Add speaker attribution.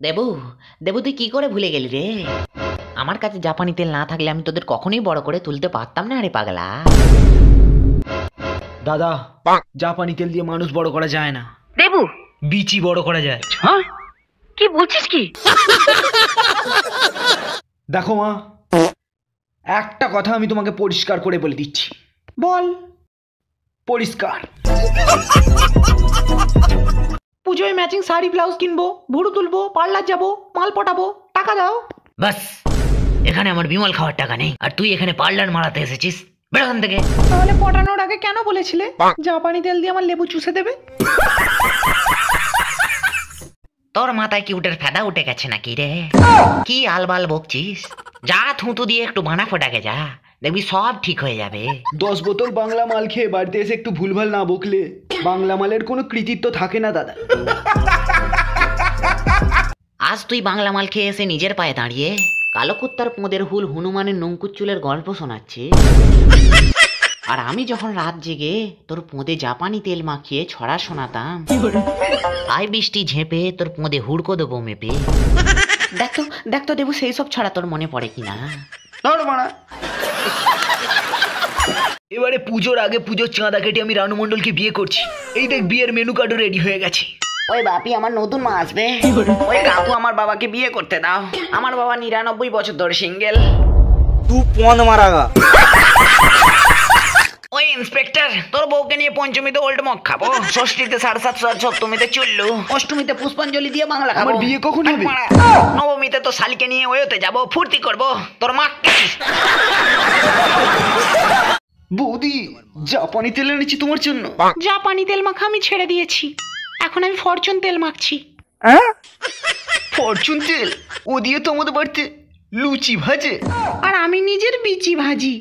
Speaker 1: দেবু, দেবু তুই কি করে ভুলে গেলি রে? আমার কাছে জাপানি তেল না থাকলে আমি তোদের কখনোই বড় করে তুলতে পারতাম না রে পাগলা।
Speaker 2: দাদা, জাপানি তেল দিয়ে মানুষ বড় করা যায় না,
Speaker 3: দেবু
Speaker 2: বিচি বড় করা যায়।
Speaker 3: হ্যাঁ কি বলছিস কি?
Speaker 2: দেখো মা, একটা কথা আমি তোমাকে পরিষ্কার করে বলে দিচ্ছি।
Speaker 4: বল।
Speaker 2: পরিষ্কার।
Speaker 4: পুজোয় ম্যাচিং শাড়ি ব্লাউজ কিনবো, ভুরু তুলবো, পার্লার যাবো, মাল পটাবো, টাকা দাও।
Speaker 1: বাস, এখানে আমার বিমল খাওয়ার টাকা নেই, আর তুই এখানে পার্লার মারাতে এসেছিস। বের ওখান থেকে।
Speaker 4: তাহলে পটানোর আগে কেন বলেছিলে জাপানি তেল দিয়ে আমার লেবু চুষে দেবে?
Speaker 1: তোর মাথায় কি উঠে ফেদা উঠে গেছে নাকি রে? কি আলবাল বকছিস? যা থুতু দিয়ে একটু বানা ফোটাকে যা, দেখবি সব ঠিক হয়ে যাবে।
Speaker 2: 10 বোতল বাংলা মাল খেয়ে বাড়িতে এসে একটু ভুলভাল না বকলে বাংলা মালের কোনো কৃতিত্ব থাকে না দাদা।
Speaker 1: আজ তুই বাংলা মাল খেয়ে এসে নিজের পায়ে দাঁড়িয়ে কালো কুত্তার পোঁদের হুল হনুমানের নঙ্কুচুলের গল্প শোনাচ্ছে, আর আমি যখন রাত জেগে তোর পোঁদে জাপানি তেল মাখিয়ে ছড়া শোনাতাম, আয় বৃষ্টি ঝেঁপে তোর পোঁদে হুড়কো দেবো মেপে। দেখ তো দেবু, সেই সব ছড়া তোর মনে পড়ে কিনা?
Speaker 2: এবারে পুজোর আগে পুজোর চাঁদা কেটে আমি রানু মণ্ডলকে বিয়ে করছি। এই দেখ, বিয়ের মেনু কার্ডও রেডি হয়ে গেছে।
Speaker 1: ওই বাপি, আমার নতুন মা আসবে। ওই কাকু, আমার বাবাকে বিয়ে করতে দাও। আমার বাবা 99 বছর ধরে সিঙ্গেল।
Speaker 5: तू कौन मारागा?
Speaker 1: ওই ইন্সপেক্টর, তোর বউকে নিয়ে পঞ্চমীতে ওল্ড মগ খাবো, ষষ্ঠীতে 7.5 সপ্তমীতে চুল্লু, অষ্টমীতে পুষ্পাঞ্জলি দিয়ে বাংলা খাবো।
Speaker 2: আমার বিয়ে কখন হবে?
Speaker 1: নবমীতে তো শালিকে নিয়ে ওয়োতে যাবো, ফুর্তি করবো। তোর মা
Speaker 2: বৌদি, জাপানি তেল এনেছি তোমার জন্য।
Speaker 4: জাপানি তেল মাখা আমি ছেড়ে দিয়েছি, এখন আমি ফরচুন তেল মাখছি।
Speaker 2: ফরচুন তেল? ও দিয়ে তো আমাদের বাড়িতে লুচি ভাজে।
Speaker 4: আর আমি নিজের বিচি ভাজি।